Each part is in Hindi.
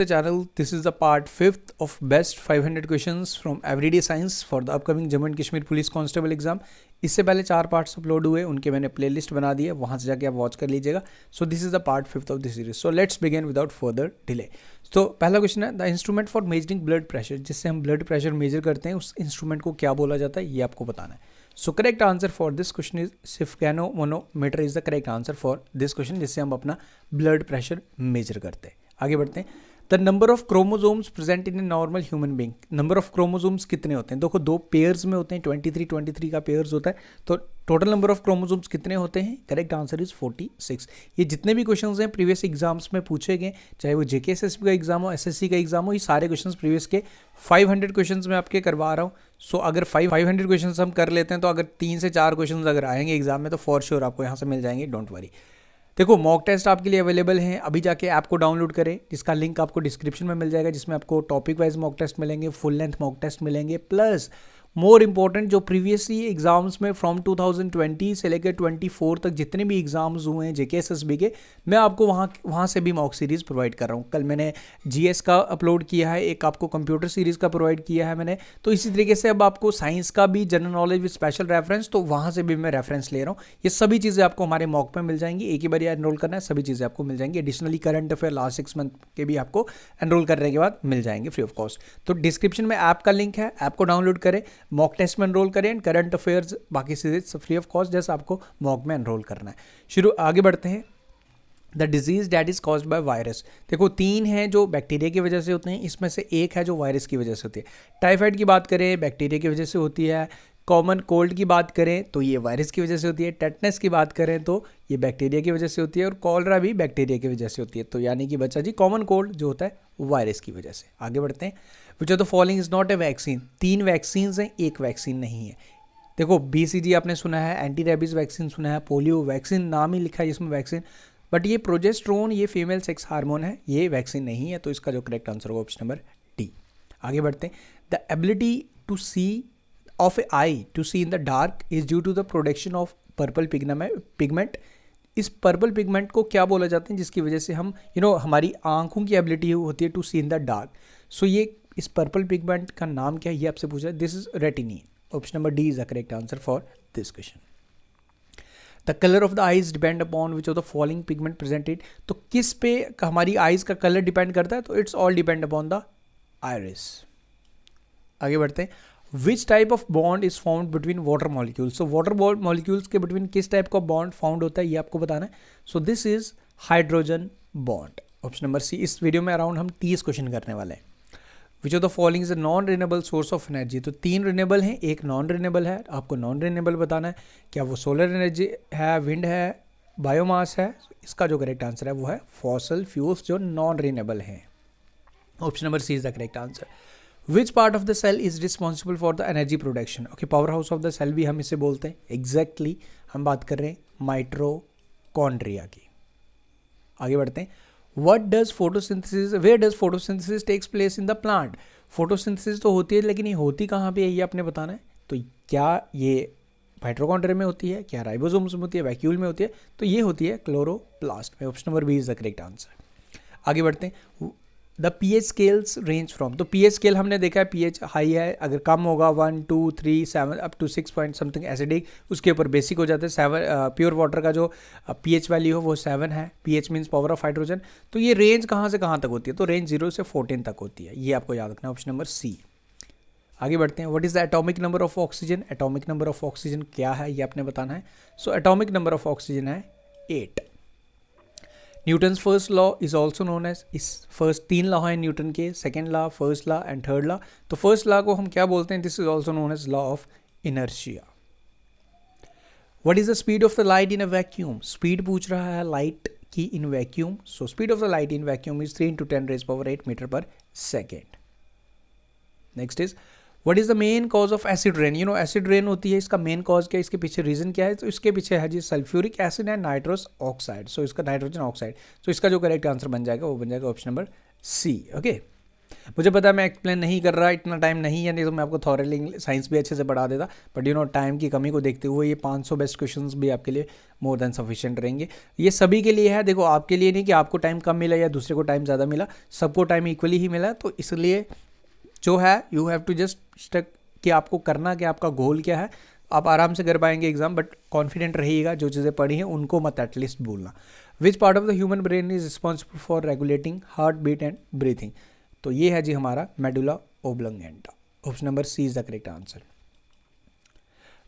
The channel. This is the part 5th of best 500 questions from everyday science for the upcoming Jammu and Kashmir police constable exam. इससे पहले 4 पार्ट्स अपलोड हुए, उनके मैंने प्लेलिस्ट बना दी है, वहाँ से जाके आप वॉच कर लीजिएगा. सो this is the part 5th of this series. So let's begin without further delay. तो पहला क्वेश्चन है, the instrument for measuring blood pressure, जिससे हम ब्लड प्रेशर मेजर करते हैं, उस इंस्ट्रूमेंट को क्या बोला जाता है, ये आपको बताना है. So correct answer for this question is sphygmomanometer is the correct answer for this question, जिससे हम अपना ब्लड प्रेशर मेजर करते हैं. आगे बढ़ते हैं. The number of chromosomes present in a normal human being. Number of chromosomes कितने होते हैं? देखो 2 पेयर्स में होते हैं, 23 का पेयर्स होता है. तो टोटल नंबर ऑफ क्रोमोजोम्स कितने होते हैं? Correct answer is 46. ये जितने भी क्वेश्चंस हैं प्रीवियस एग्जाम्स में पूछे गए, चाहे वो JKSSB का एग्जाम हो, SSC का एग्जाम हो, ये सारे क्वेश्चंस प्रीवियस के 500 क्वेश्चंस में आपके करवा रहा हूँ. सो अगर 500 क्वेश्चंस हम कर लेते हैं तो अगर 3 से 4 क्वेश्चंस अगर आएंगे एग्जाम में तो फॉर श्योर आपको यहाँ से मिल जाएंगे, डोंट वरी. देखो मॉक टेस्ट आपके लिए अवेलेबल हैं, अभी जाके ऐप को डाउनलोड करें, जिसका लिंक आपको डिस्क्रिप्शन में मिल जाएगा, जिसमें आपको टॉपिक वाइज मॉक टेस्ट मिलेंगे, फुल लेंथ मॉक टेस्ट मिलेंगे, प्लस मोर इंपॉर्टेंट जो प्रीवियसली एग्जाम्स में फ्रॉम 2020 से लेकर 24 तक जितने भी एग्जाम्स हुए हैं JKSSB के, मैं आपको वहाँ से भी मॉक सीरीज़ प्रोवाइड कर रहा हूँ. कल मैंने GS का अपलोड किया है, एक आपको कंप्यूटर सीरीज़ का प्रोवाइड किया है मैंने. तो इसी तरीके से अब आपको साइंस का भी, general knowledge with special reference, तो वहाँ से भी मैं रेफरेंस ले रहा हूँ. ये सभी चीज़ें आपको हमारे मॉक में मिल जाएंगी. एक ही बार एनरोल करना है, सभी चीज़ें आपको मिल जाएंगी. Additionally current affair last 6 month के भी आपको एनरोल करने के बाद मिल जाएंगे फ्री ऑफ कॉस्ट. तो डिस्क्रिप्शन में ऐप का लिंक है, ऐप को डाउनलोड करें, मॉक टेस्ट में एनरोल करें, एंड करंट अफेयर्स बाकी चीजें फ्री ऑफ कॉस्ट, जैसे आपको मॉक में एनरोल करना है. आगे बढ़ते हैं. The disease that is caused by virus. देखो 3 हैं जो बैक्टीरिया की वजह से होते हैं, इसमें से एक है जो वायरस की वजह से होती है. टाइफाइड की बात करें बैक्टीरिया की वजह से होती है, कॉमन कोल्ड की बात करें तो ये वायरस की वजह से होती है, टेटनस की बात करें तो ये बैक्टीरिया की वजह से होती है, और कॉलरा भी बैक्टीरिया की वजह से होती है. तो यानी कि बच्चा जी कॉमन कोल्ड जो होता है वायरस की वजह से. आगे बढ़ते हैं. विच of the following is not a vaccine. 3 vaccine हैं, एक वैक्सीन नहीं है. देखो BCG आपने सुना है, एंटी रेबीज वैक्सीन सुना है, पोलियो वैक्सीन नाम ही लिखा है इसमें वैक्सीन, बट ये प्रोजेस्टेरोन, ये फीमेल सेक्स हार्मोन है, ये वैक्सीन नहीं है. तो इसका जो करेक्ट आंसर होगा ऑप्शन नंबर D. आगे बढ़ते हैं. The ability to see of a eye to see in the dark is due to the production of purple pigment. इस पर्पल पिगमेंट को क्या बोला जाता है, जिसकी वजह से हम हमारी आंखों की एबिलिटी होती है to see in the dark. So ये इस पर्पल पिगमेंट का नाम क्या है, ये आपसे पूछा है. This is retina. Option number D is the correct answer for this question. The colour of the eyes depend upon which of the following pigment presented. तो किस पे हमारी आईज का कलर डिपेंड करता है? तो it's all depend upon the iris. आगे बढ़ते हैं. Which type of bond is found between water molecules. So water molecules के बिटवीन किस टाइप का बॉन्ड फाउंड होता है, ये आपको बताना है. So this is hydrogen bond. Option number C. इस वीडियो में अराउंड हम 30 क्वेश्चन करने वाले हैं. विच of the following is a non renewable source of energy. तो 3 रिन्यूएबल हैं, एक नॉन रिन्यूएबल है. आपको नॉन रिन्यूएबल बताना है, क्या वो सोलर एनर्जी है, विंड है, बायोमास है. इसका जो करेक्ट आंसर है वो है फॉसल फ्यूल्स, जो नॉन रिन्यूएबल हैं. Option number C is the correct answer. Which part of the cell is responsible for the energy production. Okay, power house of the cell भी हम इसे बोलते हैं. एग्जैक्टली हम बात कर रहे हैं माइटोकॉन्ड्रिया की. आगे बढ़ते हैं. What does photosynthesis, where does photosynthesis takes place in the plant? Photosynthesis तो होती है, लेकिन ये होती कहाँ पे है, ये आपने बताना है. तो क्या ये माइटोकॉन्ड्रिया में होती है, क्या राइबोसोम्स में होती है, वैक्यूल में होती है? तो ये होती है क्लोरोप्लास्ट में. Option number B is the correct answer. आगे बढ़ते हैं. The pH scales range from. तो pH स्केल हमने देखा है, pH हाई है, अगर कम होगा 1, 2, 3, 7 up to 6 point something acidic, उसके ऊपर बेसिक हो जाते हैं. 7 प्योर वाटर का जो pH वैल्यू हो वो 7 है. pH means power of hydrogen. तो ये रेंज कहाँ से कहाँ तक होती है? तो रेंज 0 से 14 तक होती है, ये आपको याद रखना है. Option number C. आगे बढ़ते हैं. What is the atomic number of oxygen. Atomic number of oxygen क्या है, ये आपने बताना है. So atomic number of oxygen है 8. Newton's first law is also known as. इस फर्स्ट 3 लॉ हैं न्यूटन के, second law, first law and third law. तो फर्स्ट लॉ को हम क्या बोलते हैं? This is also known as law of inertia. What is the speed of the light in a vacuum. Speed पूछ रहा है लाइट की in vacuum. So speed of the light in vacuum is 3 × 10⁻⁸ metre पर second. Next is what is the main cause of acid rain. Acid rain होती है, इसका मेन कॉज क्या है, इसके पीछे रीजन क्या है? तो इसके पीछे है जी sulphuric acid and nitrous oxide. So इसका नाइट्रोजन ऑक्साइड. तो इसका जो करेक्ट आंसर बन जाएगा वो बन जाएगा ऑप्शन नंबर C. ओके, मुझे पता है मैं एक्सप्लेन नहीं कर रहा, इतना टाइम नहीं है, नहीं तो मैं आपको थॉरली साइंस भी अच्छे से पढ़ा देता, बट टाइम की कमी को देखते हुए ये 500 बेस्ट क्वेश्चंस भी आपके लिए मोर देन सफिशिएंट रहेंगे। ये सभी के लिए है, देखो आपके लिए नहीं कि आपको टाइम कम मिला या दूसरे को टाइम ज़्यादा मिला, सबको टाइम इक्वली ही मिला। तो इसलिए जो है you have to just stuck कि आपको करना क्या, आपका गोल क्या है, आप आराम से कर पाएंगे एग्जाम, बट कॉन्फिडेंट रहिएगा, जो चीज़ें पढ़ी हैं उनको मत एटलीस्ट भूलना। Which part of the human brain is responsible for regulating heart beat and breathing? तो ये है जी हमारा medulla oblongata. Option number C is the correct answer.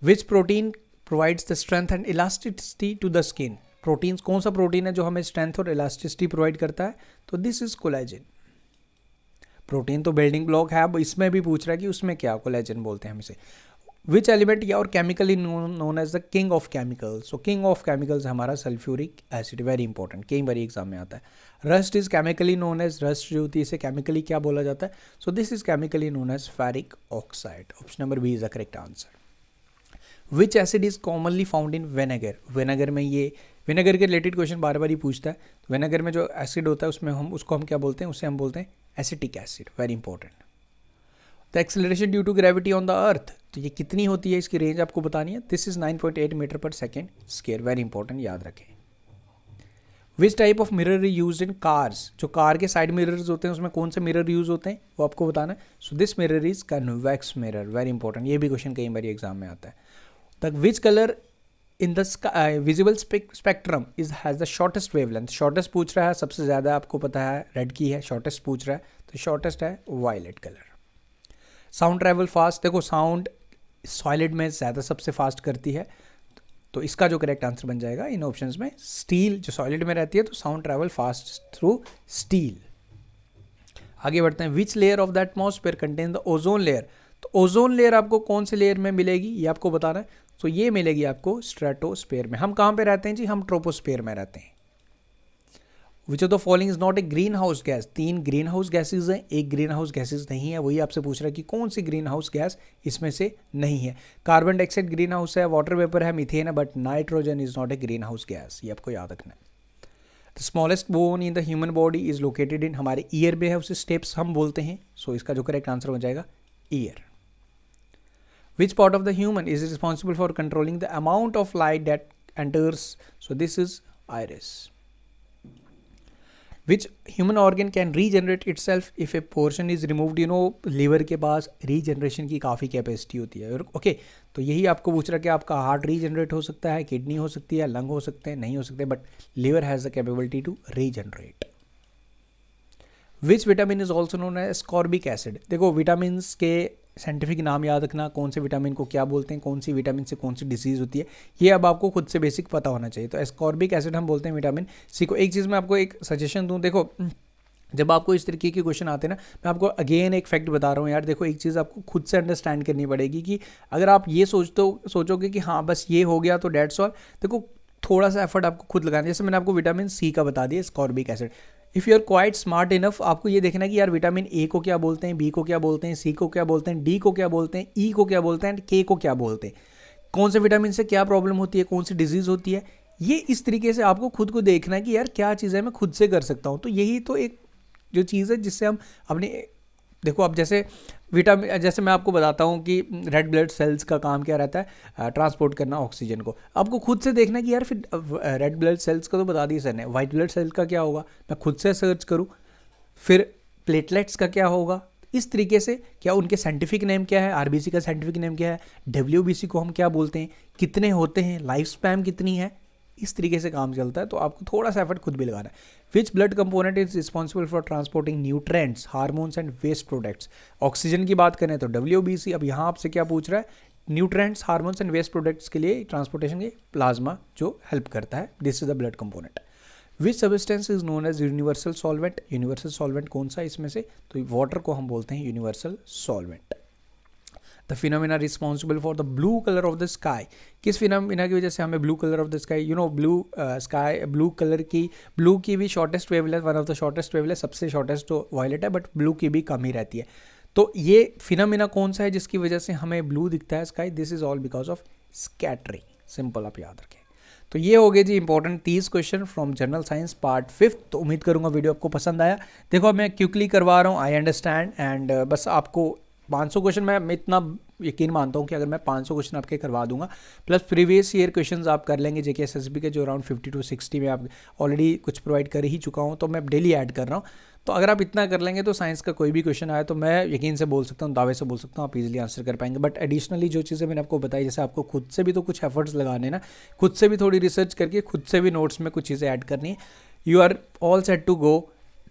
Which protein provides the strength and elasticity to the skin? Protein, कौन सा प्रोटीन है जो हमें स्ट्रेंथ और इलास्टिसिटी प्रोवाइड करता है? तो दिस इज कोलेजन। प्रोटीन तो बिल्डिंग ब्लॉक है, अब इसमें भी पूछ रहा है कि उसमें क्या, कोलेजन बोलते हैं हम इसे। विच एलिमेंट या और chemically known as the king of chemicals? So king of chemicals हमारा सल्फ्यूरिक एसिड, वेरी इंपॉर्टेंट, कई बार एग्जाम में आता है। Rust is chemically known as, rust जो होती है इसे केमिकली क्या बोला जाता है? So this is chemically known as ferric oxide. Option number B is the correct answer. Which acid is commonly found in vinegar? Vinegar में, ये विनेगर के रिलेटेड क्वेश्चन बार बार ही पूछता है। विनेगर में जो एसिड होता है उसमें उसको हम क्या बोलते हैं? उसे हम बोलते हैं acetic acid, very important. The acceleration due to gravity on the earth, तो ये कितनी होती है, इसकी रेंज आपको बतानी है। दिस इज 9.8 मीटर पर सेकेंड स्क्वायर, वेरी इंपॉर्टेंट, याद रखें। Which type of mirror use in cars? जो कार के साइड मिरर्स होते हैं उसमें कौन से मिरर यूज होते हैं वो आपको बताना है। So this mirror is convex mirror, very important, ये भी क्वेश्चन कई बार एग्जाम में आता है। The which colour in the visible spectrum is has the shortest wavelength? Shortest पूछ रहा है, सबसे ज़्यादा आपको पता है रेड की है, शॉर्टेस्ट पूछ रहा है, तो शॉर्टेस्ट है violet colour. Sound travel fast, देखो साउंड सॉलिड में ज़्यादा सबसे फास्ट करती है, तो इसका जो करेक्ट आंसर बन जाएगा इन ऑप्शंस में स्टील, जो सॉलिड में रहती है, तो sound travel fast through steel. आगे बढ़ते हैं। Which layer of the atmosphere contain the ozone layer? तो ओजोन लेयर आपको कौन से लेयर में मिलेगी ये आपको बताना है। तो ये मिलेगी आपको स्ट्रेटोस्फेयर में। हम कहाँ पे रहते हैं जी? हम ट्रोपोस्फेयर में रहते हैं। विच of the following is not a green house gas? 3 green house gases हैं, एक ग्रीन हाउस गैसेज नहीं है, वही आपसे पूछ रहा है कि कौन सी ग्रीन हाउस गैस इसमें से नहीं है। कार्बन डाइऑक्साइड ग्रीन हाउस है, वाटर वेपर है, मीथेन है, but nitrogen is not a green house gas, ये आपको याद रखना है। The smallest bone in the human body is located in, हमारे ईयर में है, उसे स्टेप्स हम बोलते हैं। सो इसका जो करेक्ट आंसर हो जाएगा year. Which part of the human is responsible for controlling the amount of light that enters? So this is iris. Which human organ can regenerate itself if a portion is removed? liver के पास रीजनरेशन की काफ़ी कैपेसिटी होती है। ओके, तो यही आपको पूछ रहा है कि आपका हार्ट रीजनरेट हो सकता है, किडनी हो सकती है, लंग हो सकते हैं, नहीं हो सकते, but liver has the capability to regenerate. Which vitamin is also known as ascorbic acid? देखो विटामिन के साइंटिफिक नाम याद रखना, कौन से विटामिन को क्या बोलते हैं, कौन सी विटामिन से कौन सी डिजीज होती है, ये अब आपको खुद से बेसिक पता होना चाहिए। तो एस्कॉर्बिक एसिड हम बोलते हैं विटामिन सी को। एक चीज़ मैं आपको एक सजेशन दूं, देखो जब आपको इस तरीके के क्वेश्चन आते हैं ना, मैं आपको अगेन एक फैक्ट बता रहा हूँ यार, देखो एक चीज़ आपको खुद से अंडरस्टैंड करनी पड़ेगी कि अगर आप ये सोचोगे कि हाँ बस ये हो गया तो डेट्स ऑल, देखो थोड़ा सा एफर्ट आपको खुद लगाना है। जैसे मैंने आपको विटामिन सी का बता दिया, ascorbic acid. If you are quite smart enough, आपको ये देखना है कि यार विटामिन ए को क्या बोलते हैं, बी को क्या बोलते हैं, सी को क्या बोलते हैं, डी को क्या बोलते हैं, ई को क्या बोलते हैं, एंड के को क्या बोलते हैं, कौन से विटामिन से क्या प्रॉब्लम होती है, कौन सी डिजीज़ होती है। ये इस तरीके से आपको खुद को देखना है कि यार क्या चीज़ है मैं खुद से कर सकता हूँ। तो यही तो एक जो चीज़ है जिससे हम अपने, देखो अब जैसे विटामिन, जैसे मैं आपको बताता हूँ कि रेड ब्लड सेल्स का काम क्या रहता है, ट्रांसपोर्ट करना ऑक्सीजन को। आपको खुद से देखना कि यार फिर रेड ब्लड सेल्स का तो बता दिया सर ने, वाइट ब्लड सेल्स का क्या होगा, मैं खुद से सर्च करूँ। फिर प्लेटलेट्स का क्या होगा, इस तरीके से क्या उनके साइंटिफिक नेम क्या है, आरबीसी का साइंटिफिक नेम क्या है, डब्ल्यूबीसी को हम क्या बोलते हैं, कितने होते हैं, लाइफ स्पैन कितनी है, इस तरीके से काम चलता है। तो आपको थोड़ा सा एफर्ट खुद भी लगाना है। Which blood component is responsible for transporting nutrients, hormones and waste products? Oxygen की बात करें तो डब्ल्यूबीसी। अब यहाँ आपसे क्या पूछ रहा है, nutrients, hormones and waste products के लिए ट्रांसपोर्टेशन के प्लाज्मा जो हेल्प करता है, this is the blood component. Which substance is known as universal solvent? Universal solvent कौन सा इसमें से, तो वाटर को हम बोलते हैं universal solvent. The phenomena responsible for the blue colour of the sky? किस फिनोमिना की वजह से हमें blue colour of the sky, blue sky, blue colour की, ब्लू की भी shortest wavelength, one of the shortest wavelength, सबसे शॉर्टेस्ट तो वायलेट है, बट ब्लू की भी कम ही रहती है। तो ये फिनोमिना कौन सा है जिसकी वजह से हमें ब्लू दिखता है sky? This is all because of scattering, simple आप याद रखें। तो ये हो गए जी important 30 question from general science part 5। तो उम्मीद करूँगा वीडियो आपको पसंद आया। देखो मैं क्विकली करवा रहा हूँ, आई अंडरस्टैंड, एंड बस आपको 500 क्वेश्चन मैं इतना यकीन मानता हूँ कि अगर मैं 500 क्वेश्चन आपके करवा दूंगा प्लस प्रीवियस ईयर क्वेश्चंस आप कर लेंगे जेके एसएसबी के जो अराउंड 50 to 60 में आप ऑलरेडी कुछ प्रोवाइड कर ही चुका हूँ, तो मैं डेली ऐड कर रहा हूँ। तो अगर आप इतना कर लेंगे तो साइंस का कोई भी क्वेश्चन आया तो मैं यकीन से बोल सकता हूँ, दावे से बोल सकता हूँ, आप इजीली आंसर कर पाएंगे। बट एडिशनली जो चीज़ें मैंने आपको बताई, जैसे आपको खुद से भी तो कुछ एफर्ट्स लगाने ना, खुद से भी थोड़ी रिसर्च करके खुद से भी नोट्स में कुछ चीज़ें ऐड करनी है। You are all set to go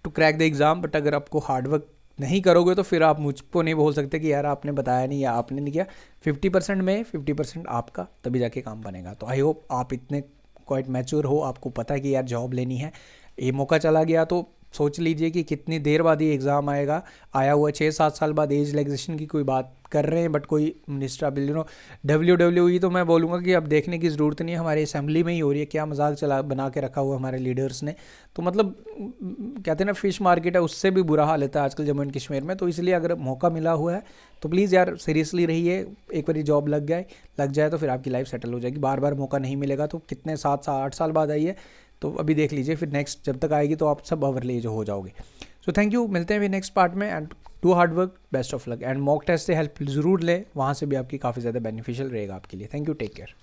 to crack the exam. But अगर आपको हार्डवर्क नहीं करोगे तो फिर आप मुझको नहीं बोल सकते कि यार आपने बताया नहीं या आपने नहीं किया। 50% में 50% आपका, तभी जाके काम बनेगा। तो आई होप आप इतने क्वाइट मैच्योर हो, आपको पता है कि यार जॉब लेनी है, ये मौका चला गया तो सोच लीजिए कि कितनी देर बाद ये एग्ज़ाम आएगा। आया हुआ 6-7 साल बाद एज रिलैक्सेशन की कोई बात कर रहे हैं, बट कोई मिनिस्टर बिल WWE तो मैं बोलूँगा कि अब देखने की ज़रूरत नहीं है, हमारी असेंबली में ही हो रही है। क्या मजाक चला बना के रखा हुआ हमारे लीडर्स ने। तो मतलब कहते हैं ना फिश मार्केट है, उससे भी बुरा हाल है आजकल जम्मू एंड कश्मीर में। तो इसलिए अगर मौका मिला हुआ है तो प्लीज़ यार सीरियसली रहिए। एक बार जॉब लग जाए तो फिर आपकी लाइफ सेटल हो जाएगी। बार बार मौका नहीं मिलेगा तो कितने 7-8 साल बाद आइए, तो अभी देख लीजिए, फिर नेक्स्ट जब तक आएगी तो आप सब ओवरले जो हो जाओगे। सो थैंक यू, मिलते हैं फिर नेक्स्ट पार्ट में, and do hard work, best of luck, and mock test से हेल्प ज़रूर लें, वहाँ से भी आपकी काफ़ी ज़्यादा बेनिफिशियल रहेगा आपके लिए। Thank you, take care.